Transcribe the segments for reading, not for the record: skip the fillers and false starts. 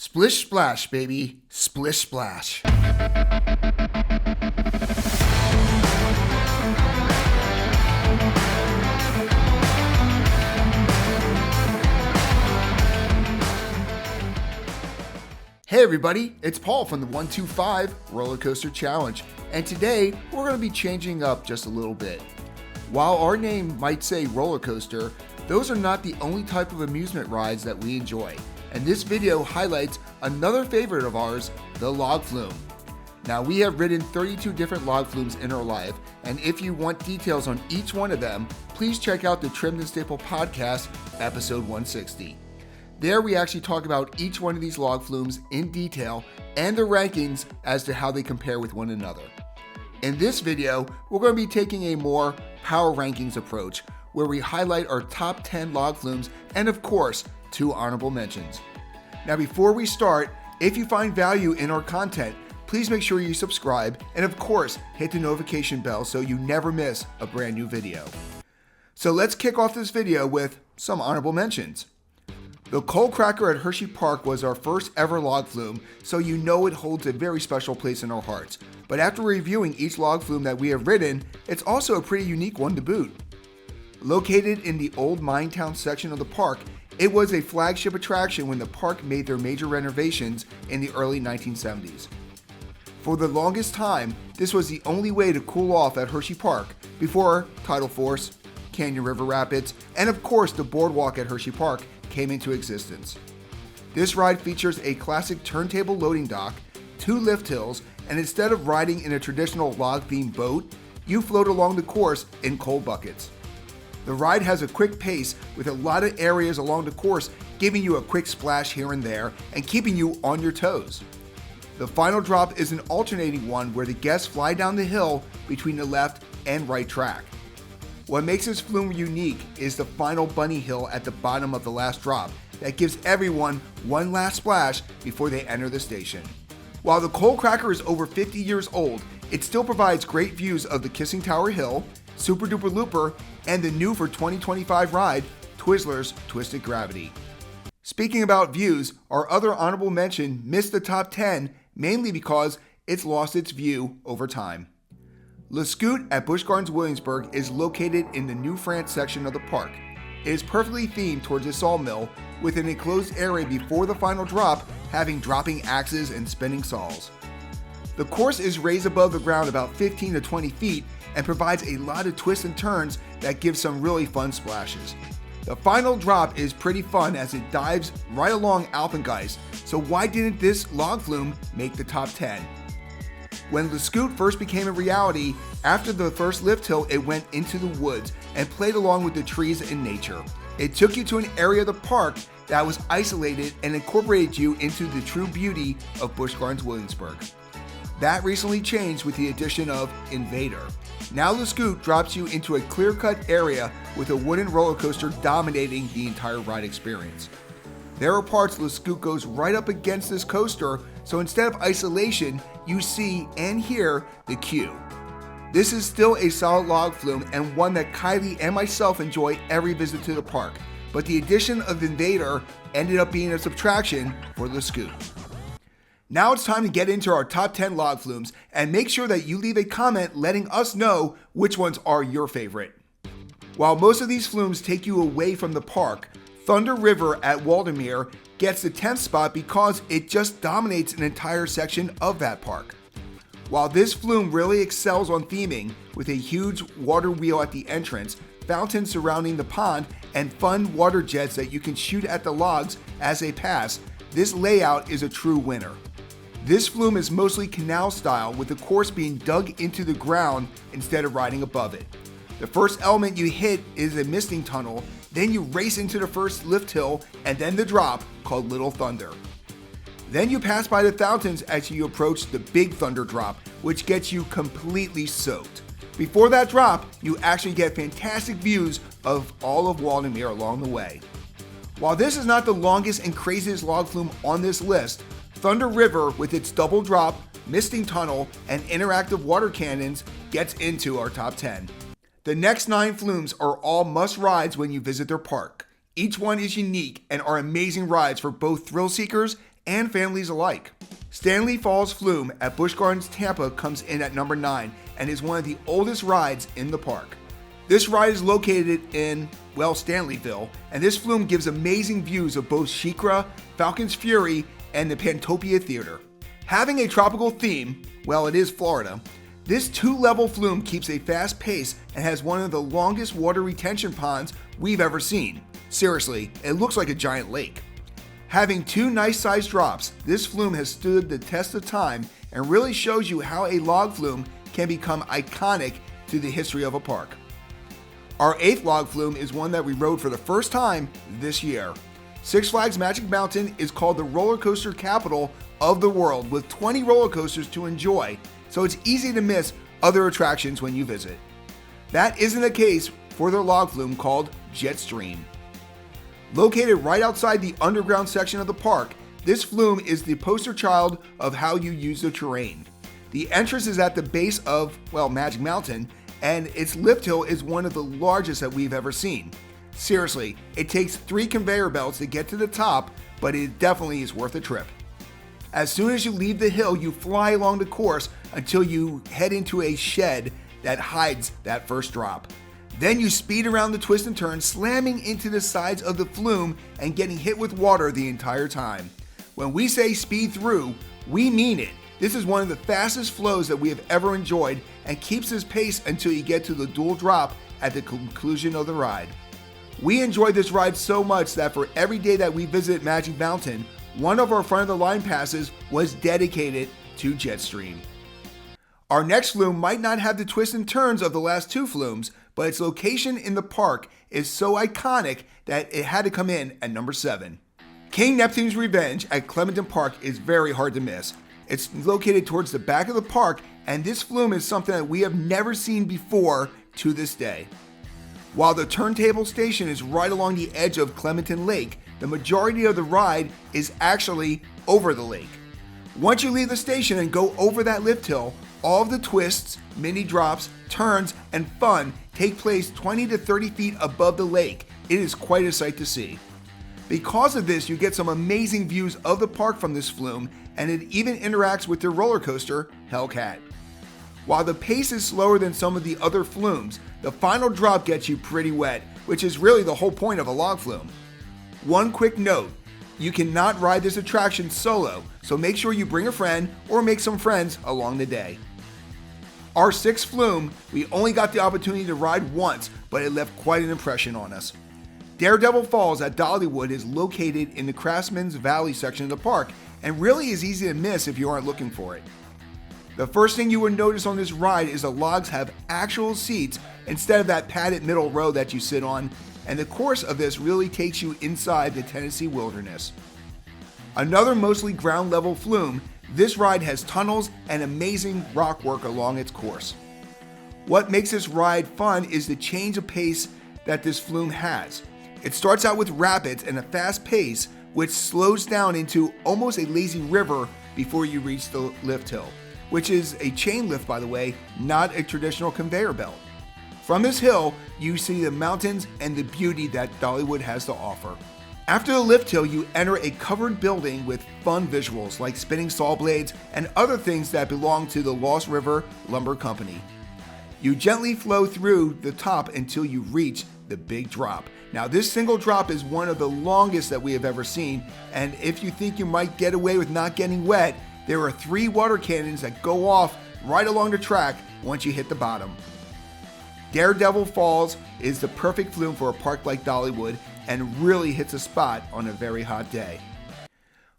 Splish splash, baby. Splish splash. Hey everybody, it's Paul from the 125 Roller Coaster Challenge, and today we're going to be changing up just a little bit. While our name might say roller coaster, those are not the only type of amusement rides that we enjoy, and this video highlights another favorite of ours, the log flume. Now we have ridden 32 different log flumes in our life, and if you want details on each one of them, please check out the Trimmed and Staple podcast, episode 160. There we actually talk about each one of these log flumes in detail and the rankings as to how they compare with one another. In this video, we're going to be taking a more power rankings approach where we highlight our top 10 log flumes and of course, 2 honorable mentions. Now before we start, if you find value in our content, please make sure you subscribe and of course, hit the notification bell so you never miss a brand new video. So let's kick off this video with some honorable mentions. The Coal Cracker at Hershey Park was our first ever log flume, so you know it holds a very special place in our hearts. But after reviewing each log flume that we have ridden, it's also a pretty unique one to boot. Located in the old mine town section of the park, it was a flagship attraction when the park made their major renovations in the early 1970s. For the longest time, this was the only way to cool off at Hershey Park before Tidal Force, Canyon River Rapids, and of course the boardwalk at Hershey Park came into existence. This ride features a classic turntable loading dock, 2 lift hills, and instead of riding in a traditional log-themed boat, you float along the course in coal buckets. The ride has a quick pace with a lot of areas along the course giving you a quick splash here and there and keeping you on your toes. The final drop is an alternating one where the guests fly down the hill between the left and right track. What makes this flume unique is the final bunny hill at the bottom of the last drop that gives everyone one last splash before they enter the station. While the Coal Cracker is over 50 years old, it still provides great views of the Kissing Tower Hill, Super Duper Looper, and the new for 2025 ride, Twizzlers Twisted Gravity. Speaking about views, our other honorable mention missed the top 10 mainly because it's lost its view over time. Le Scout at Busch Gardens Williamsburg is located in the New France section of the park. It is perfectly themed towards a sawmill with an enclosed area before the final drop having dropping axes and spinning saws. The course is raised above the ground about 15 to 20 feet and provides a lot of twists and turns that give some really fun splashes. The final drop is pretty fun as it dives right along Alpengeist, so why didn't this log flume make the top 10? When Le Scout first became a reality, after the first lift hill, it went into the woods and played along with the trees and nature. It took you to an area of the park that was isolated and incorporated you into the true beauty of Busch Gardens Williamsburg. That recently changed with the addition of Invader. Now Le Scout drops you into a clear-cut area with a wooden roller coaster dominating the entire ride experience. There are parts Le Scout goes right up against this coaster, so instead of isolation, you see and hear the queue. This is still a solid log flume and one that Kylie and myself enjoy every visit to the park, but the addition of Invader ended up being a subtraction for Le Scout. Now it's time to get into our top 10 log flumes and make sure that you leave a comment letting us know which ones are your favorite. While most of these flumes take you away from the park, Thunder River at Waldameer gets the 10th spot because it just dominates an entire section of that park. While this flume really excels on theming with a huge water wheel at the entrance, fountains surrounding the pond, and fun water jets that you can shoot at the logs as they pass, this layout is a true winner. This flume is mostly canal style with the course being dug into the ground instead of riding above it. The first element you hit is a misting tunnel, then you race into the first lift hill and then the drop called Little Thunder. Then you pass by the fountains as you approach the Big Thunder drop, which gets you completely soaked. Before that drop, you actually get fantastic views of all of Waldameer along the way. While this is not the longest and craziest log flume on this list, Thunder River with its double drop, misting tunnel, and interactive water cannons gets into our top 10. The next 9 flumes are all must-rides when you visit their park. Each one is unique and are amazing rides for both thrill seekers and families alike. Stanley Falls Flume at Busch Gardens, Tampa comes in at number 9 and is one of the oldest rides in the park. This ride is located in, well, Stanleyville, and this flume gives amazing views of both SheiKra, Falcon's Fury, and the Pantopia Theater. Having a tropical theme, well, it is Florida, this 2-level flume keeps a fast pace and has one of the longest water retention ponds we've ever seen. Seriously, it looks like a giant lake. Having 2 nice-sized drops, this flume has stood the test of time and really shows you how a log flume can become iconic to the history of a park. Our 8th log flume is one that we rode for the first time this year. Six Flags Magic Mountain is called the roller coaster capital of the world with 20 roller coasters to enjoy, so it's easy to miss other attractions when you visit. That isn't the case for the log flume called Jetstream. Located right outside the underground section of the park, this flume is the poster child of how you use the terrain. The entrance is at the base of, well, Magic Mountain, and its lift hill is one of the largest that we've ever seen. Seriously, it takes 3 conveyor belts to get to the top, but it definitely is worth a trip. As soon as you leave the hill, you fly along the course until you head into a shed that hides that first drop. Then you speed around the twists and turns, slamming into the sides of the flume and getting hit with water the entire time. When we say speed through, we mean it. This is one of the fastest flows that we have ever enjoyed and keeps this pace until you get to the dual drop at the conclusion of the ride. We enjoyed this ride so much that for every day that we visit Magic Mountain, one of our front of the line passes was dedicated to Jetstream. Our next flume might not have the twists and turns of the last 2 flumes, but its location in the park is so iconic that it had to come in at number 7. King Neptune's Revenge at Clementon Park is very hard to miss. It's located towards the back of the park, and this flume is something that we have never seen before to this day. While the turntable station is right along the edge of Clementon Lake, the majority of the ride is actually over the lake. Once you leave the station and go over that lift hill, all of the twists, mini drops, turns, and fun take place 20 to 30 feet above the lake. It is quite a sight to see. Because of this, you get some amazing views of the park from this flume, and it even interacts with the roller coaster, Hellcat. While the pace is slower than some of the other flumes, the final drop gets you pretty wet, which is really the whole point of a log flume. One quick note, you cannot ride this attraction solo, so make sure you bring a friend or make some friends along the day. Our 6th flume, we only got the opportunity to ride once, but it left quite an impression on us. Daredevil Falls at Dollywood is located in the Craftsman's Valley section of the park and really is easy to miss if you aren't looking for it. The first thing you will notice on this ride is the logs have actual seats instead of that padded middle row that you sit on, and the course of this really takes you inside the Tennessee wilderness. Another mostly ground level flume, this ride has tunnels and amazing rock work along its course. What makes this ride fun is the change of pace that this flume has. It starts out with rapids and a fast pace, which slows down into almost a lazy river before you reach the lift hill, which is a chain lift, by the way, not a traditional conveyor belt. From this hill, you see the mountains and the beauty that Dollywood has to offer. After the lift hill, you enter a covered building with fun visuals like spinning saw blades and other things that belong to the Lost River Lumber Company. You gently flow through the top until you reach the big drop. Now, this single drop is one of the longest that we have ever seen, and if you think you might get away with not getting wet, there are 3 water cannons that go off right along the track once you hit the bottom. Daredevil Falls is the perfect flume for a park like Dollywood and really hits a spot on a very hot day.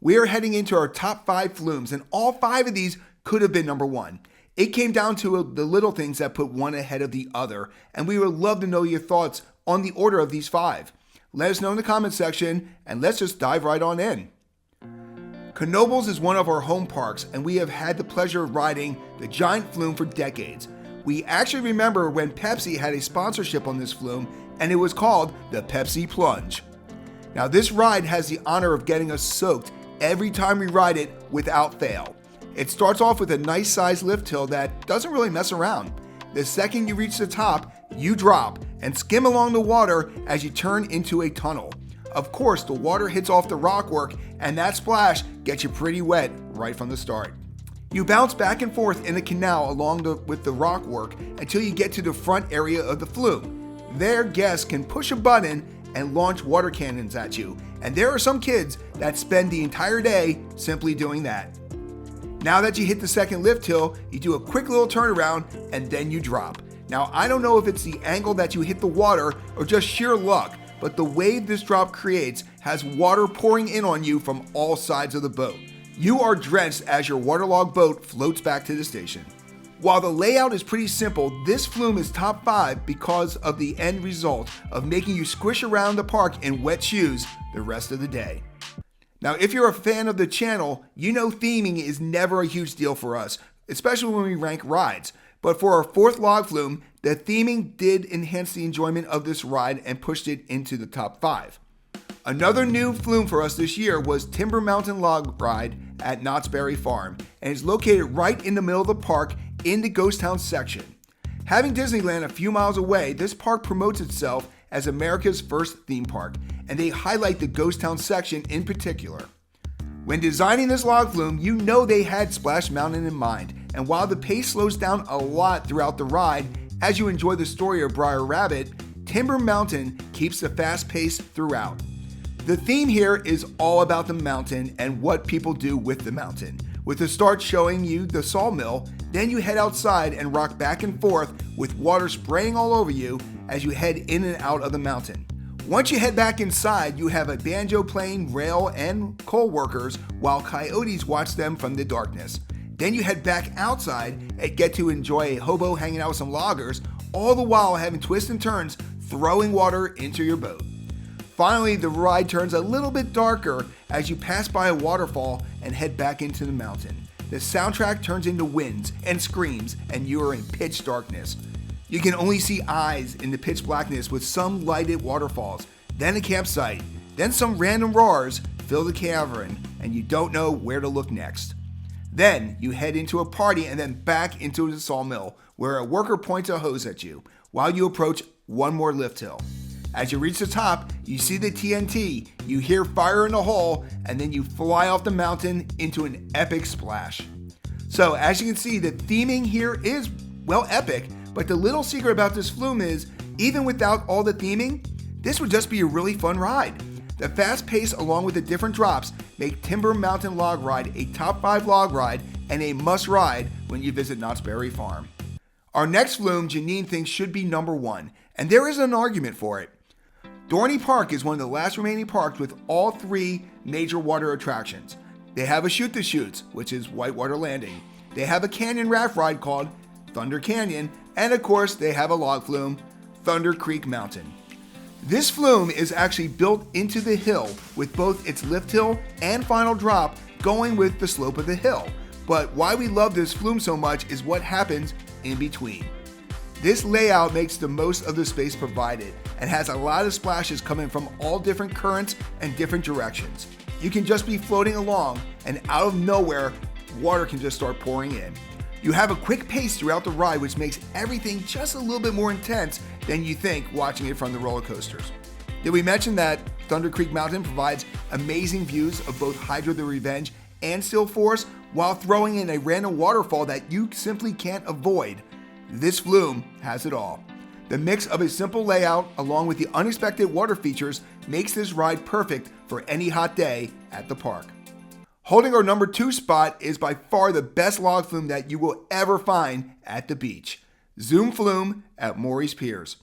We are heading into our top 5 flumes, and all 5 of these could have been number 1. It came down to the little things that put one ahead of the other, and we would love to know your thoughts on the order of these 5. Let us know in the comments section, and let's just dive right on in. Canobie is one of our home parks, and we have had the pleasure of riding the giant flume for decades. We actually remember when Pepsi had a sponsorship on this flume, and it was called the Pepsi Plunge. Now, this ride has the honor of getting us soaked every time we ride it without fail. It starts off with a nice sized lift hill that doesn't really mess around. The second you reach the top, you drop and skim along the water as you turn into a tunnel. Of course, the water hits off the rockwork, and that splash gets you pretty wet right from the start. You bounce back and forth in the canal with the rockwork until you get to the front area of the flume. There, guests can push a button and launch water cannons at you, and there are some kids that spend the entire day simply doing that. Now that you hit the second lift hill, you do a quick little turnaround and then you drop. Now, I don't know if it's the angle that you hit the water or just sheer luck, but the wave this drop creates has water pouring in on you from all sides of the boat. You are drenched as your waterlogged boat floats back to the station. While the layout is pretty simple, this flume is top 5 because of the end result of making you squish around the park in wet shoes the rest of the day. Now, if you're a fan of the channel, you know theming is never a huge deal for us, especially when we rank rides. But for our 4th log flume, the theming did enhance the enjoyment of this ride and pushed it into the top 5. Another new flume for us this year was Timber Mountain Log Ride at Knott's Berry Farm, and is located right in the middle of the park in the Ghost Town section. Having Disneyland a few miles away, this park promotes itself as America's first theme park, and they highlight the Ghost Town section in particular. When designing this log flume, you know they had Splash Mountain in mind, and while the pace slows down a lot throughout the ride as you enjoy the story of Briar Rabbit, Timber Mountain keeps the fast pace throughout. The theme here is all about the mountain and what people do with the mountain, with the start showing you the sawmill. Then you head outside and rock back and forth with water spraying all over you as you head in and out of the mountain. Once you head back inside, you have a banjo playing rail and coal workers while coyotes watch them from the darkness. Then you head back outside and get to enjoy a hobo hanging out with some loggers, all the while having twists and turns throwing water into your boat. Finally, the ride turns a little bit darker as you pass by a waterfall and head back into the mountain. The soundtrack turns into winds and screams, and you are in pitch darkness. You can only see eyes in the pitch blackness with some lighted waterfalls, then a campsite, then some random roars fill the cavern, and you don't know where to look next. Then you head into a party and then back into the sawmill, where a worker points a hose at you while you approach one more lift hill. As you reach the top, you see the TNT, you hear fire in the hole, and then you fly off the mountain into an epic splash. So as you can see, the theming here is, well, epic, but the little secret about this flume is, even without all the theming, this would just be a really fun ride. The fast pace along with the different drops make Timber Mountain Log Ride a top 5 log ride and a must ride when you visit Knott's Berry Farm. Our next flume, Janine thinks, should be number 1, and there is an argument for it. Dorney Park is one of the last remaining parks with all 3 major water attractions. They have a shoot the chutes, which is Whitewater Landing. They have a canyon raft ride called Thunder Canyon, and of course they have a log flume, Thunder Creek Mountain. This flume is actually built into the hill with both its lift hill and final drop going with the slope of the hill. But why we love this flume so much is what happens in between. This layout makes the most of the space provided and has a lot of splashes coming from all different currents and different directions. You can just be floating along, and out of nowhere, water can just start pouring in. You have a quick pace throughout the ride, which makes everything just a little bit more intense than you think watching it from the roller coasters. Did we mention that Thunder Creek Mountain provides amazing views of both Hydra the Revenge and Still Force while throwing in a random waterfall that you simply can't avoid? This flume has it all. The mix of a simple layout along with the unexpected water features makes this ride perfect for any hot day at the park. Holding our number 2 spot is by far the best log flume that you will ever find at the beach. Zoom Flume at Maury's Piers.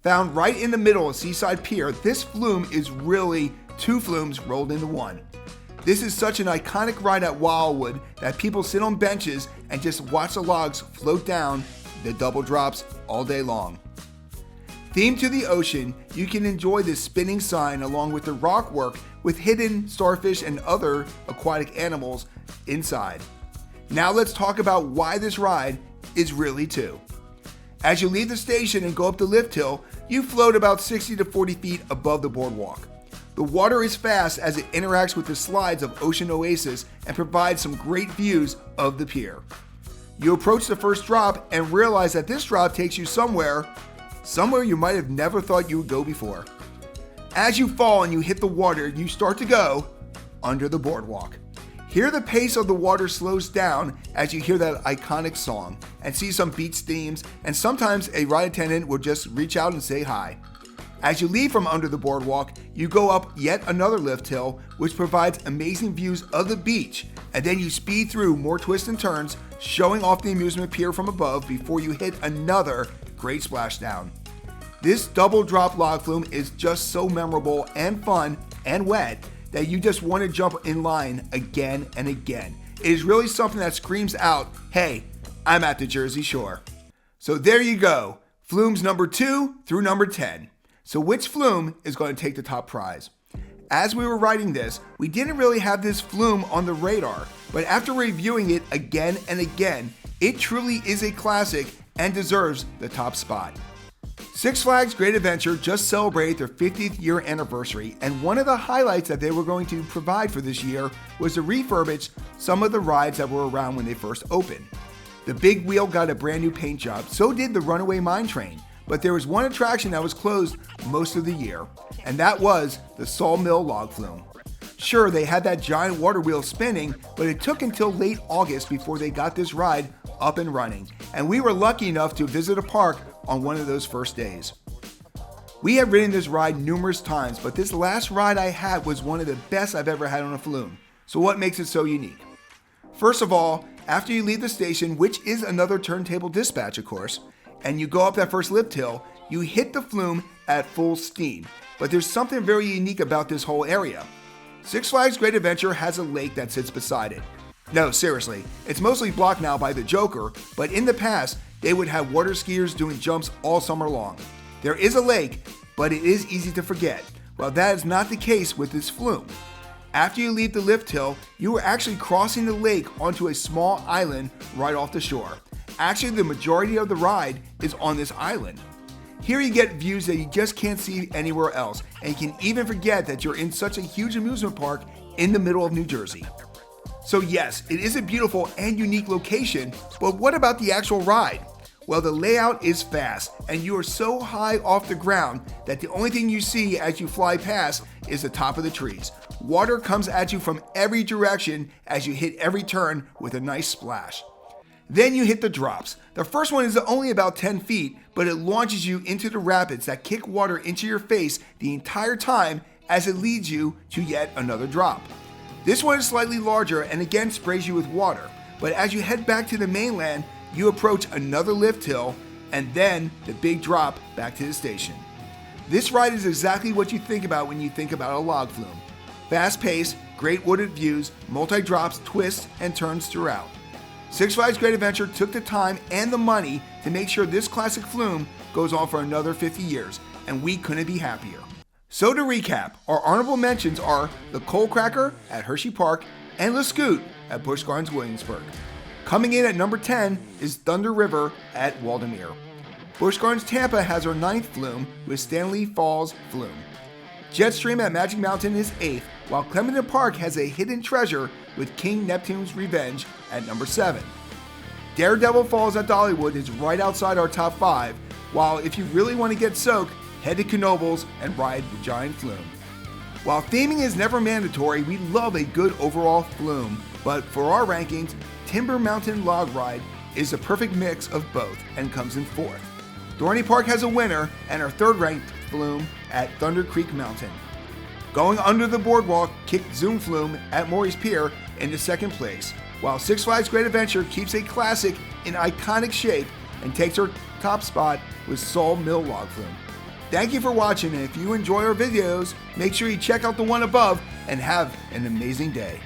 Found right in the middle of Seaside Pier, this flume is really 2 flumes rolled into one. This is such an iconic ride at Wildwood that people sit on benches and just watch the logs float down the double drops all day long. Themed to the ocean, you can enjoy this spinning sign along with the rock work with hidden starfish and other aquatic animals inside. Now let's talk about why this ride is really 2. As you leave the station and go up the lift hill, you float about 60 to 40 feet above the boardwalk. The water is fast as it interacts with the slides of Ocean Oasis and provides some great views of the pier. You approach the first drop and realize that this drop takes you somewhere you might have never thought you would go before. As you fall and you hit the water, you start to go under the boardwalk. Here the pace of the water slows down as you hear that iconic song and see some beach themes, and sometimes a ride attendant will just reach out and say hi. As you leave from under the boardwalk, you go up yet another lift hill, which provides amazing views of the beach, and then you speed through more twists and turns, showing off the amusement pier from above before you hit another great splashdown. This double drop log flume is just so memorable and fun and wet that you just want to jump in line again and again. It is really something that screams out, hey, I'm at the Jersey Shore. So there you go, flumes number 2 through number 10. So which flume is going to take the top prize? As we were writing this, we didn't really have this flume on the radar, but after reviewing it again and again, it truly is a classic and deserves the top spot. Six Flags Great Adventure just celebrated their 50th year anniversary, and one of the highlights that they were going to provide for this year was to refurbish some of the rides that were around when they first opened. The Big Wheel got a brand new paint job, so did the Runaway Mine Train, but there was one attraction that was closed most of the year, and that was the Sawmill Log Flume. Sure, they had that giant water wheel spinning, but it took until late August before they got this ride up and running, and we were lucky enough to visit a park on one of those first days. We have ridden this ride numerous times, but this last ride I had was one of the best I've ever had on a flume. So what makes it so unique? First of all, after you leave the station, which is another turntable dispatch of course, and you go up that first lift hill, you hit the flume at full steam. But there's something very unique about this whole area. Six Flags Great Adventure has a lake that sits beside it. No, seriously, it's mostly blocked now by the Joker, but in the past, they would have water skiers doing jumps all summer long. There is a lake, but it is easy to forget. Well, that is not the case with this flume. After you leave the lift hill, you are actually crossing the lake onto a small island right off the shore. Actually, the majority of the ride is on this island. Here you get views that you just can't see anywhere else, and you can even forget that you're in such a huge amusement park in the middle of New Jersey. So yes, it is a beautiful and unique location, but what about the actual ride? Well, the layout is fast, and you are so high off the ground that the only thing you see as you fly past is the top of the trees. Water comes at you from every direction as you hit every turn with a nice splash. Then you hit the drops. The first one is only about 10 feet, but it launches you into the rapids that kick water into your face the entire time as it leads you to yet another drop. This one is slightly larger and again sprays you with water, but as you head back to the mainland, you approach another lift hill and then the big drop back to the station. This ride is exactly what you think about when you think about a log flume. Fast paced, great wooded views, multi-drops, twists, and turns throughout. Six Flags Great Adventure took the time and the money to make sure this classic flume goes on for another 50 years, and we couldn't be happier. So to recap, our honorable mentions are the Coal Cracker at Hershey Park and Le Scoot at Busch Gardens Williamsburg. Coming in at number 10 is Thunder River at Waldameer. Busch Gardens Tampa has our 9th flume with Stanley Falls Flume. Jetstream at Magic Mountain is 8th, while Clementon Park has a hidden treasure with King Neptune's Revenge at number 7. Daredevil Falls at Dollywood is right outside our top 5, while if you really want to get soaked, head to Canobie's and ride the giant flume. While theming is never mandatory, we love a good overall flume, but for our rankings, Timber Mountain Log Ride is a perfect mix of both and comes in 4th. Dorney Park has a winner and our 3rd ranked flume at Thunder Creek Mountain. Going under the boardwalk kicked Zoom Flume at Maury's Pier into 2nd place, while Six Flags Great Adventure keeps a classic in iconic shape and takes her top spot with Sawmill Log Flume. Thank you for watching, and if you enjoy our videos, make sure you check out the one above and have an amazing day.